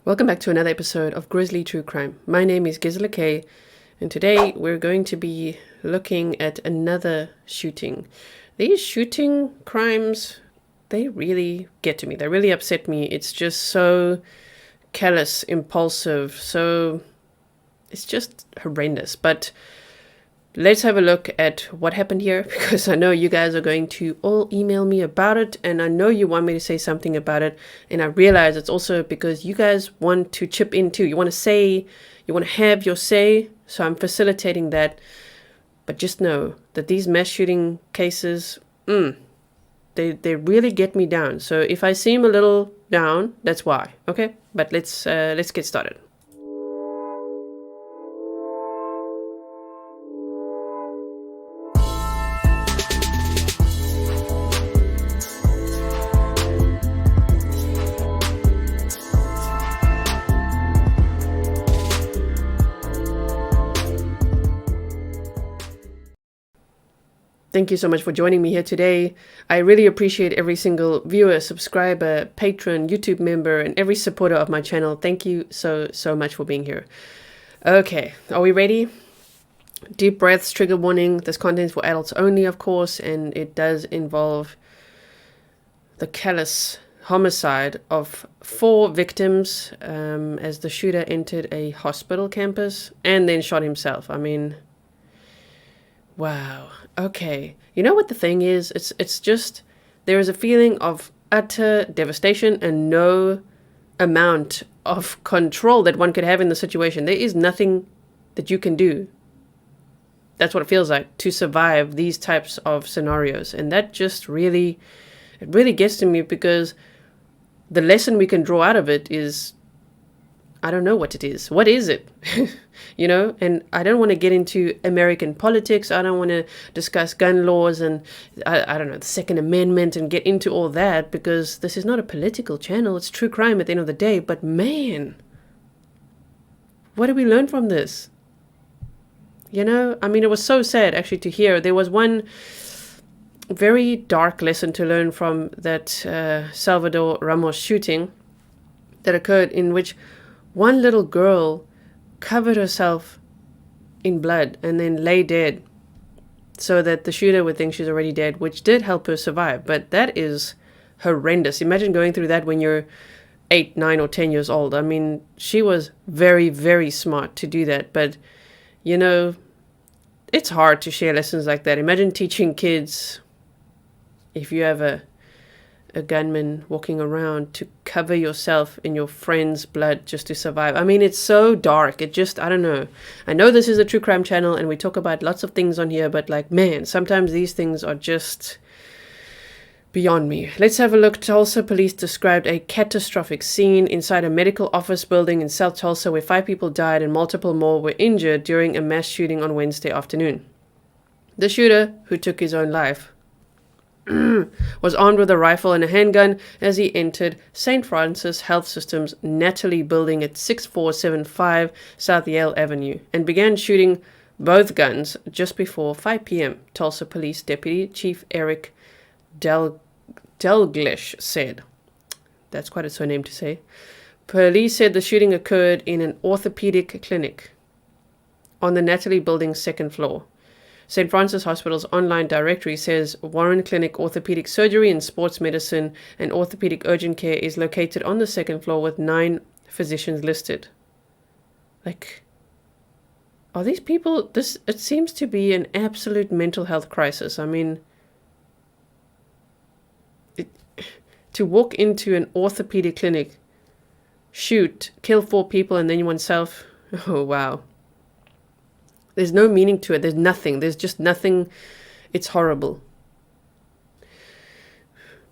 Welcome back to another episode of Grizzly True Crime. My name is Gisela K, and today we're going to be looking at another shooting. These shooting crimes, they really get to me. They really upset me. It's just so callous, impulsive, it's just horrendous. But let's have a look at what happened here, because I know you guys are going to all email me about it, and I know you want me to say something about it, and I realize it's also because you guys want to chip in too. You want to have your say, so I'm facilitating that. But just know that these mass shooting cases, they really get me down. So if I seem a little down, that's why, okay? But let's get started. Thank you so much for joining me here today. I really appreciate every single viewer, subscriber, patron, YouTube member, and every supporter of my channel. Thank you so much for being here. Okay, are we ready? Deep breaths, trigger warning. This content's for adults only, of course, and it does involve the callous homicide of 4 victims as the shooter entered a hospital campus and then shot himself. I mean, wow. Okay. You know what the thing is? It's just, there is a feeling of utter devastation and no amount of control that one could have in the situation. There is nothing that you can do. That's what it feels like to survive these types of scenarios. And that just really, it really gets to me, because the lesson we can draw out of it is, I don't know what it is. What is it? You know, and I don't want to get into American politics. I don't want to discuss gun laws and, I don't know, the Second Amendment and get into all that, because this is not a political channel. It's true crime at the end of the day. But man, what do we learn from this? You know, I mean, it was so sad actually to hear. There was one very dark lesson to learn from that Salvador Ramos shooting that occurred, in which one little girl covered herself in blood and then lay dead so that the shooter would think she's already dead, which did help her survive. But that is horrendous. Imagine going through that when you're 8, 9, or 10 years old. I mean, she was very, very smart to do that. But, you know, it's hard to share lessons like that. Imagine teaching kids, if you have a gunman walking around, to cover yourself in your friend's blood just to survive. I mean, it's so dark. It just, I don't know. I know this is a true crime channel and we talk about lots of things on here, but like, man, sometimes these things are just beyond me. Let's have a look. Tulsa police described a catastrophic scene inside a medical office building in South Tulsa where 5 people died and multiple more were injured during a mass shooting on Wednesday afternoon. The shooter, who took his own life, was armed with a rifle and a handgun as he entered St. Francis Health System's Natalie building at 6475 South Yale Avenue and began shooting both guns just before 5 p.m., Tulsa Police Deputy Chief Eric Delglish said. That's quite a surname to say. Police said the shooting occurred in an orthopedic clinic on the Natalie building's 2nd floor. St. Francis Hospital's online directory says Warren Clinic Orthopedic Surgery and Sports Medicine and Orthopedic Urgent Care is located on the 2nd floor with 9 physicians listed. Like, are these people, it seems to be an absolute mental health crisis. I mean, to walk into an orthopedic clinic, shoot, kill 4 people, and then oneself, oh wow. There's no meaning to it. There's nothing. There's just nothing. It's horrible.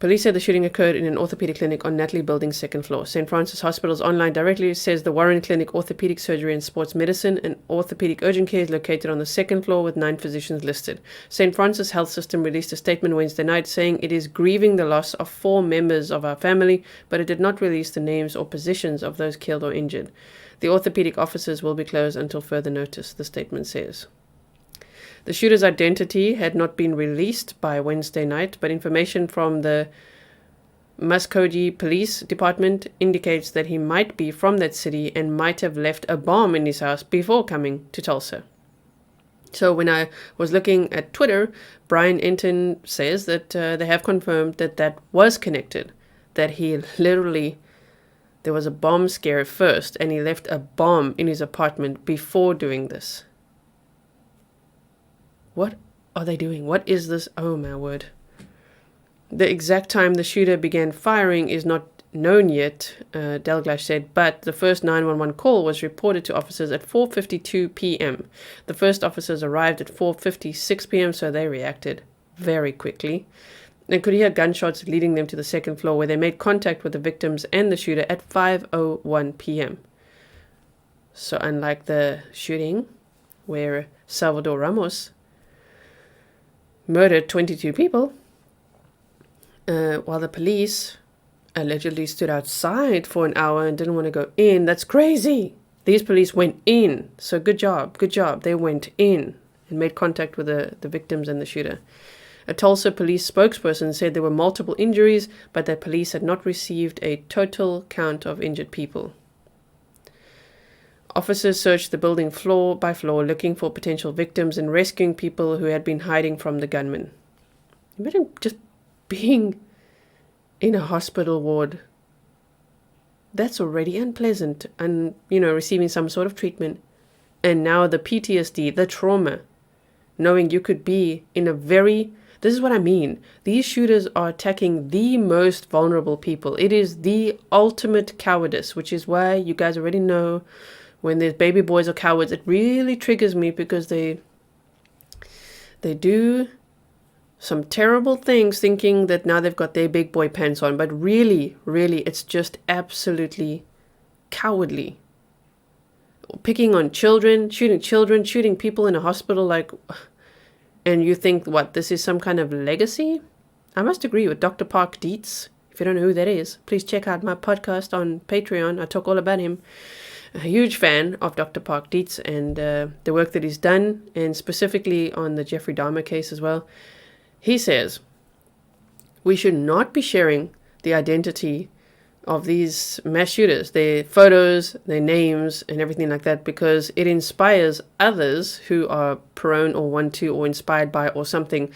Police said the shooting occurred in an orthopedic clinic on Natalie Building's 2nd floor. St. Francis Hospital's online directory says the Warren Clinic Orthopedic Surgery and Sports Medicine and Orthopedic Urgent Care is located on the 2nd floor with 9 physicians listed. St. Francis Health System released a statement Wednesday night saying it is grieving the loss of 4 members of our family, but it did not release the names or positions of those killed or injured. The orthopedic offices will be closed until further notice, the statement says. The shooter's identity had not been released by Wednesday night, but information from the Muskogee Police Department indicates that he might be from that city and might have left a bomb in his house before coming to Tulsa. So when I was looking at Twitter, Brian Enton says that they have confirmed that was connected, that he literally, there was a bomb scare first, and he left a bomb in his apartment before doing this. What are they doing? What is this? Oh my word. The exact time the shooter began firing is not known yet, Delglash said, but the first 911 call was reported to officers at 4:52 p.m. The first officers arrived at 4:56 p.m., so they reacted very quickly and could hear gunshots leading them to the second floor, where they made contact with the victims and the shooter at 5:01 p.m. So unlike the shooting where Salvador Ramos murdered 22 people, while the police allegedly stood outside for an hour and didn't want to go in. That's crazy. These police went in. So good job. Good job. They went in and made contact with the victims and the shooter. A Tulsa police spokesperson said there were multiple injuries, but that police had not received a total count of injured people. Officers searched the building floor by floor, looking for potential victims and rescuing people who had been hiding from the gunman. Imagine just being in a hospital ward. That's already unpleasant, and receiving some sort of treatment. And now the PTSD, the trauma, knowing you could be in this is what I mean. These shooters are attacking the most vulnerable people. It is the ultimate cowardice, which is why you guys already know when there's baby boys or cowards, it really triggers me, because they do some terrible things thinking that now they've got their big boy pants on, but really, it's just absolutely cowardly. Picking on children, shooting people in a hospital, and you think, what, this is some kind of legacy? I must agree with Dr. Park Dietz. If you don't know who that is, please check out my podcast on Patreon. I talk all about him. A huge fan of Dr. Park Dietz and the work that he's done, and specifically on the Jeffrey Dahmer case as well. He says we should not be sharing the identity of these mass shooters, their photos, their names, and everything like that, because it inspires others who are prone or want to or inspired by or something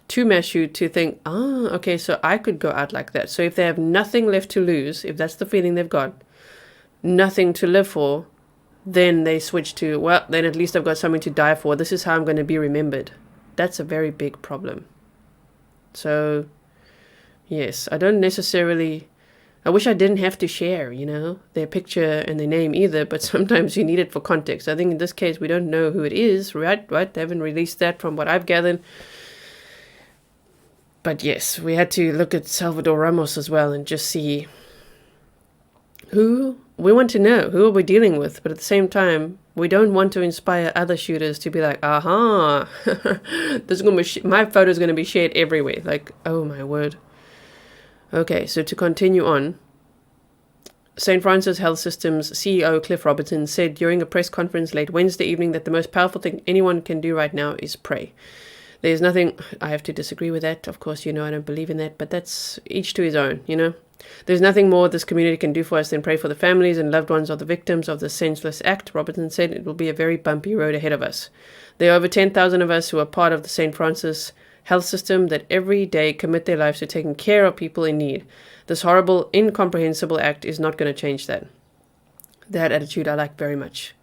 to mass shoot to think, okay, so I could go out like that. So if they have nothing left to lose, if that's the feeling they've got, nothing to live for, then they switch to, well, then at least I've got something to die for. This is how I'm going to be remembered. That's a very big problem. So, yes, I wish I didn't have to share, their picture and their name either, but sometimes you need it for context. I think in this case, we don't know who it is, right? They haven't released that from what I've gathered. But yes, we had to look at Salvador Ramos as well and just see who we want to know, who are we dealing with, but at the same time, we don't want to inspire other shooters to be like, this is going to be my photo is going to be shared everywhere. Like, oh my word. Okay, so to continue on, St. Francis Health System's CEO Cliff Robertson said during a press conference late Wednesday evening that the most powerful thing anyone can do right now is pray. There's nothing, I have to disagree with that. Of course, I don't believe in that, but that's each to his own, There's nothing more this community can do for us than pray for the families and loved ones of the victims of this senseless act. Robertson said it will be a very bumpy road ahead of us. There are over 10,000 of us who are part of the St. Francis Health System that every day commit their lives to taking care of people in need. This horrible, incomprehensible act is not going to change that. That attitude I like very much.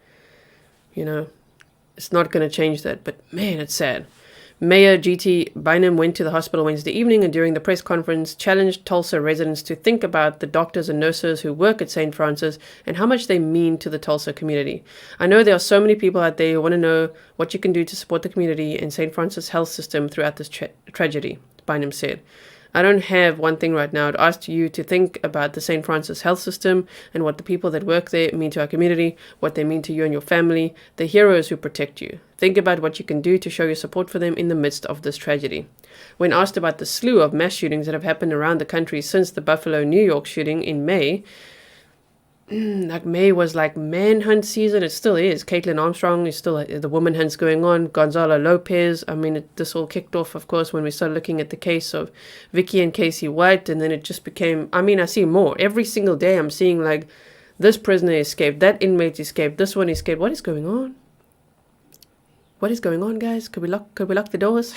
It's not going to change that, but man, it's sad. Mayor G.T. Bynum went to the hospital Wednesday evening and during the press conference challenged Tulsa residents to think about the doctors and nurses who work at St. Francis and how much they mean to the Tulsa community. I know there are so many people out there who want to know what you can do to support the community and St. Francis Health System throughout this tragedy, Bynum said. I don't have one thing right now to ask you to think about the St. Francis Health System and what the people that work there mean to our community, what they mean to you and your family, the heroes who protect you. Think about what you can do to show your support for them in the midst of this tragedy. When asked about the slew of mass shootings that have happened around the country since the Buffalo, New York shooting in May, like May was like manhunt season. It still is. Caitlin Armstrong is still the woman hunts going on. Gonzalo Lopez. I mean, this all kicked off, of course, when we started looking at the case of Vicky and Casey White, and then it just became. I mean, I see more every single day. I'm seeing like this prisoner escaped, that inmate escaped, this one escaped. What is going on? What is going on, guys? Could we lock the doors?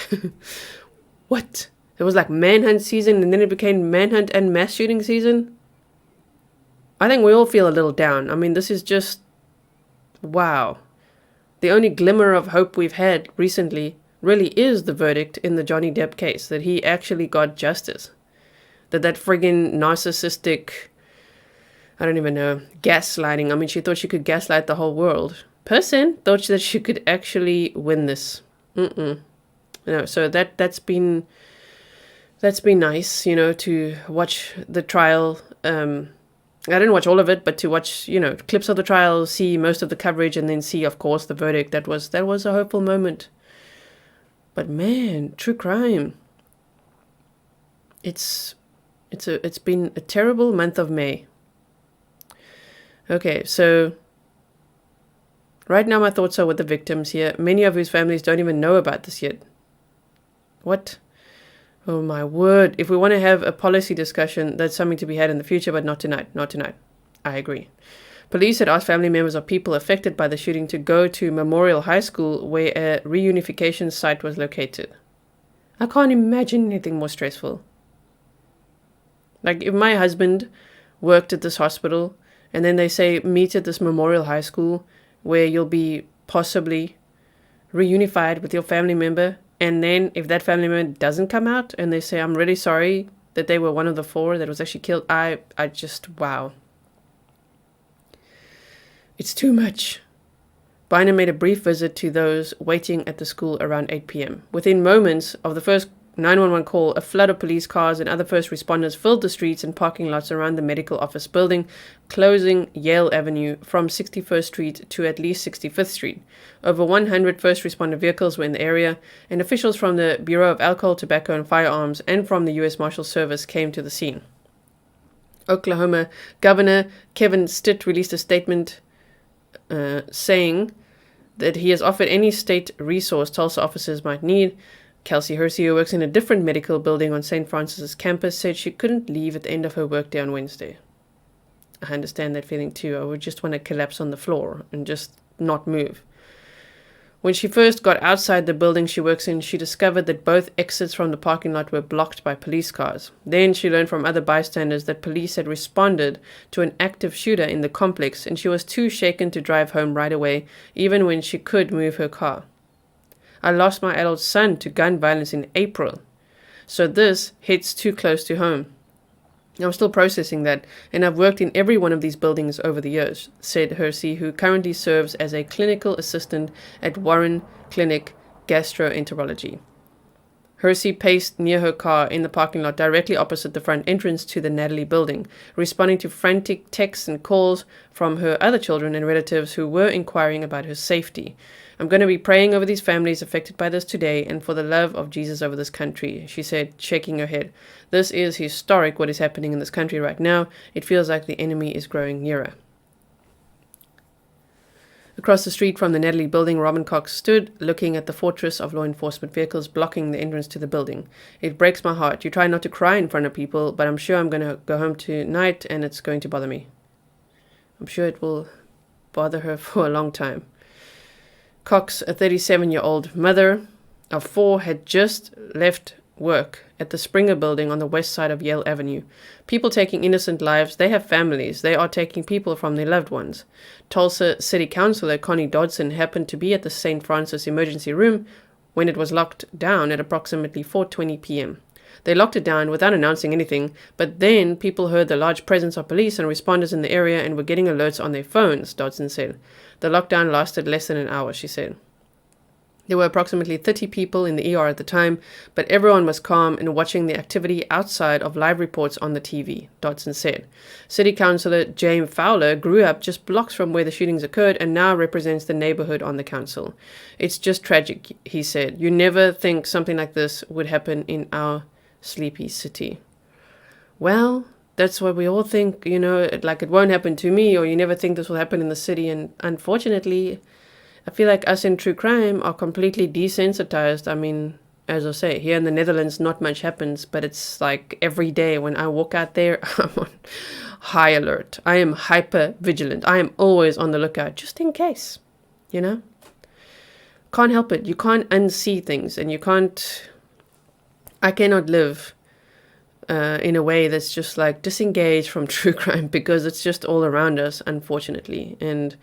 What? It was like manhunt season, and then it became manhunt and mass shooting season. I think we all feel a little down. I mean, this is just, wow. The only glimmer of hope we've had recently really is the verdict in the Johnny Depp case, that he actually got justice. That friggin' narcissistic, I don't even know, gaslighting. I mean, she thought she could gaslight the whole world. Person thought that she could actually win this. So that's been nice, to watch the trial. I didn't watch all of it, but to watch, clips of the trial, see most of the coverage, and then see, of course, the verdict. That was a hopeful moment. But man, true crime. It's been a terrible month of May. Okay, so right now my thoughts are with the victims here, many of whose families don't even know about this yet. What? Oh my word. If we want to have a policy discussion, that's something to be had in the future, but not tonight. Not tonight. I agree. Police had asked family members of people affected by the shooting to go to Memorial High School, where a reunification site was located. I can't imagine anything more stressful. Like, if my husband worked at this hospital, and then they say, meet at this Memorial High School, where you'll be possibly reunified with your family member, and then if that family member doesn't come out and they say, I'm really sorry that they were one of the 4 that was actually killed, I just, wow. It's too much. Bynum made a brief visit to those waiting at the school around 8 p.m. Within moments of the first 911 call, a flood of police cars and other first responders filled the streets and parking lots around the medical office building, closing Yale Avenue from 61st Street to at least 65th Street. Over 100 first responder vehicles were in the area, and officials from the Bureau of Alcohol, Tobacco, and Firearms and from the U.S. Marshal Service came to the scene. Oklahoma Governor Kevin Stitt released a statement saying that he has offered any state resource Tulsa officers might need. Kelsey Hersey, who works in a different medical building on St. Francis's campus, said she couldn't leave at the end of her workday on Wednesday. I understand that feeling too. I would just want to collapse on the floor and just not move. When she first got outside the building she works in, she discovered that both exits from the parking lot were blocked by police cars. Then she learned from other bystanders that police had responded to an active shooter in the complex, and she was too shaken to drive home right away, even when she could move her car. I lost my adult son to gun violence in April, so this hits too close to home. I'm still processing that, and I've worked in every one of these buildings over the years, said Hersey, who currently serves as a clinical assistant at Warren Clinic Gastroenterology. Hersey paced near her car in the parking lot directly opposite the front entrance to the Natalie building, responding to frantic texts and calls from her other children and relatives who were inquiring about her safety. I'm going to be praying over these families affected by this today and for the love of Jesus over this country, she said, shaking her head. This is historic what is happening in this country right now. It feels like the enemy is growing nearer. Across the street from the Natalie building, Robin Cox stood, looking at the fortress of law enforcement vehicles blocking the entrance to the building. It breaks my heart. You try not to cry in front of people, but I'm sure I'm going to go home tonight and it's going to bother me. I'm sure it will bother her for a long time. Cox, a 37-year-old mother of 4, had just left work at the Springer building on the west side of Yale Avenue. People taking innocent lives, they have families. They are taking people from their loved ones. Tulsa City Councilor Connie Dodson happened to be at the St. Francis emergency room when it was locked down at approximately 4:20 p.m. They locked it down without announcing anything, but then people heard the large presence of police and responders in the area and were getting alerts on their phones, Dodson said. The lockdown lasted less than an hour, she said. There were approximately 30 people in the ER at the time, but everyone was calm and watching the activity outside of live reports on the TV, Dodson said. City Councilor James Fowler grew up just blocks from where the shootings occurred and now represents the neighborhood on the council. It's just tragic, he said. You never think something like this would happen in our sleepy city. Well, that's why we all think, like it won't happen to me, or you never think this will happen in the city. And unfortunately, I feel like us in true crime are completely desensitized. I mean, as I say, here in the Netherlands, not much happens, but it's like every day when I walk out there, I'm on high alert. I am hyper vigilant. I am always on the lookout, just in case, Can't help it. You can't unsee things, and I cannot live in a way that's just like disengaged from true crime, because it's just all around us, unfortunately. And,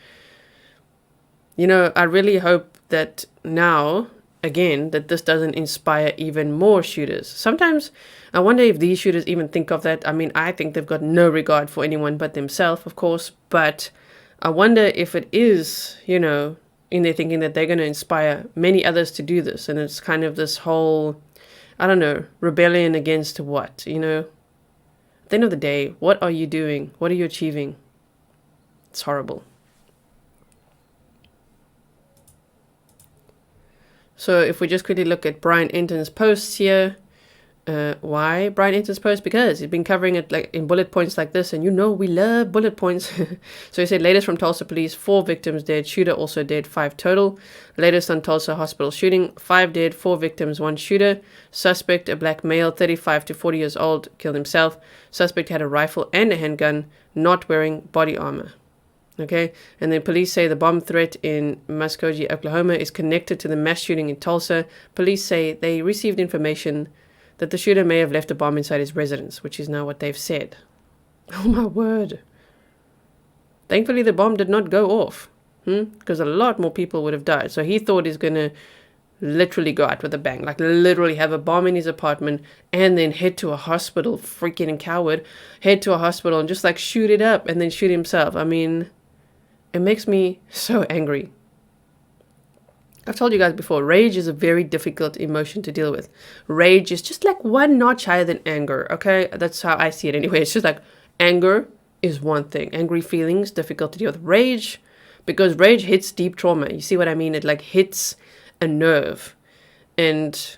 I really hope that now, again, that this doesn't inspire even more shooters. Sometimes I wonder if these shooters even think of that. I mean, I think they've got no regard for anyone but themselves, of course, but I wonder if it is, in their thinking that they're going to inspire many others to do this. And it's kind of this whole, I don't know, rebellion against what, At the end of the day, what are you doing? What are you achieving? It's horrible. So if we just quickly look at Brian Enton's posts here, why Brian Enton's post? Because he's been covering it like in bullet points like this, and we love bullet points. So he said, latest from Tulsa police, 4 victims dead, shooter also dead, 5 total. Latest on Tulsa hospital shooting, 5 dead, 4 victims, 1 shooter. Suspect, a black male, 35 to 40 years old, killed himself. Suspect had a rifle and a handgun, not wearing body armor. Okay, and then police say the bomb threat in Muskogee, Oklahoma is connected to the mass shooting in Tulsa. Police say they received information that the shooter may have left a bomb inside his residence, which is now what they've said. Oh my word. Thankfully the bomb did not go off, because a lot more people would have died. So he thought he's going to literally go out with a bang, like literally have a bomb in his apartment and then head to a hospital, freaking coward, head to a hospital and just like shoot it up and then shoot himself. I mean, it makes me so angry. I've told you guys before, rage is a very difficult emotion to deal with. Rage is just like one notch higher than anger, okay? That's how I see it anyway. It's just like anger is one thing. Angry feelings, difficult to deal with. Rage, because rage hits deep trauma. You see what I mean? It like hits a nerve. And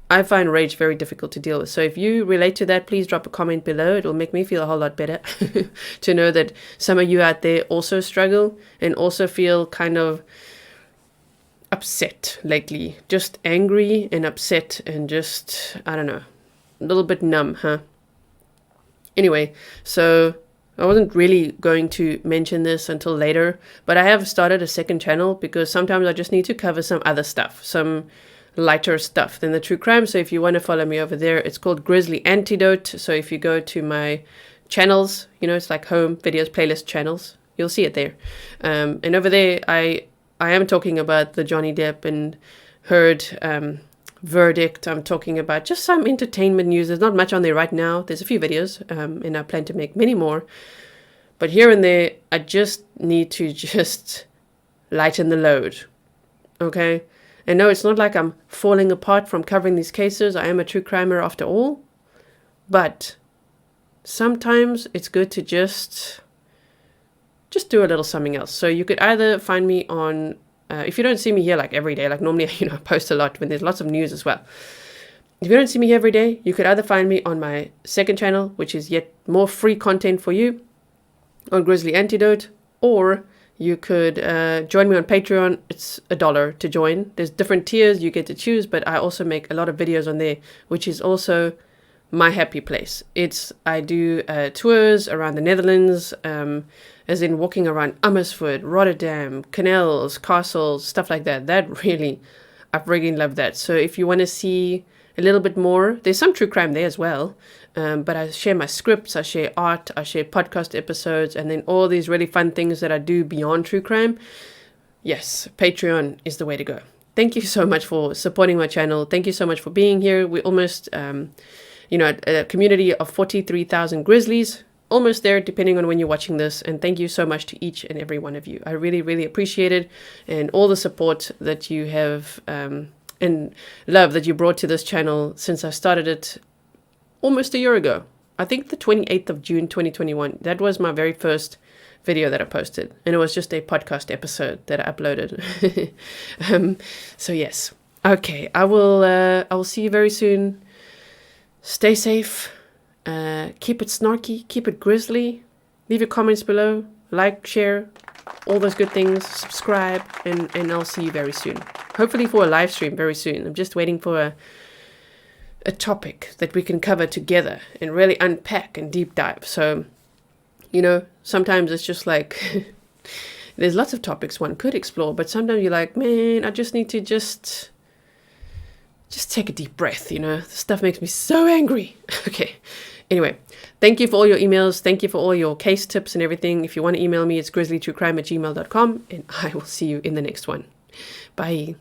I find rage very difficult to deal with. So if you relate to that, please drop a comment below. It will make me feel a whole lot better to know that some of you out there also struggle and also feel kind of upset lately. Just angry and upset and just, I don't know, a little bit numb, huh? Anyway, so I wasn't really going to mention this until later, but I have started a second channel because sometimes I just need to cover some other stuff, some lighter stuff than the true crime. So if you want to follow me over there, it's called Grizzly Antidote. So if you go to my channels, it's like home videos, playlist channels, you'll see it there. And over there, I am talking about the Johnny Depp and Heard verdict. I'm talking about just some entertainment news. There's not much on there right now. There's a few videos, and I plan to make many more. But here and there, I just need to just lighten the load. Okay? And no, it's not like I'm falling apart from covering these cases. I am a true crimer after all. But sometimes it's good to just do a little something else. So you could either find me on, if you don't see me here like every day, like normally, I post a lot when there's lots of news as well. If you don't see me here every day, you could either find me on my second channel, which is yet more free content for you, on Grizzly Antidote, or you could join me on Patreon. It's $1 to join. There's different tiers you get to choose, but I also make a lot of videos on there, which is also my happy place. I do tours around the Netherlands, as in walking around Amersfoort, Rotterdam, canals, castles, stuff like that. I really love that. So if you want to see a little bit more, there's some true crime there as well. But I share my scripts, I share art, I share podcast episodes, and then all these really fun things that I do beyond true crime. Yes, Patreon is the way to go. Thank you so much for supporting my channel. Thank you so much for being here. We're almost, a community of 43,000 Grizzlies. Almost there, depending on when you're watching this. And thank you so much to each and every one of you. I really, really appreciate it. And all the support that you have and love that you brought to this channel since I started it almost a year ago. I think the 28th of June, 2021. That was my very first video that I posted. And it was just a podcast episode that I uploaded. So yes. Okay, I will see you very soon. Stay safe Keep it snarky, keep it grizzly. Leave your comments below, like, share, all those good things, subscribe, and I'll see you very soon. Hopefully for a live stream very soon. I'm just waiting for a topic that we can cover together and really unpack and deep dive. So, sometimes it's just like, there's lots of topics one could explore, but sometimes you're like, man, I just need to just take a deep breath, This stuff makes me so angry. Okay. Anyway, thank you for all your emails. Thank you for all your case tips and everything. If you want to email me, it's grizzlytruecrime@gmail.com, and I will see you in the next one. Bye.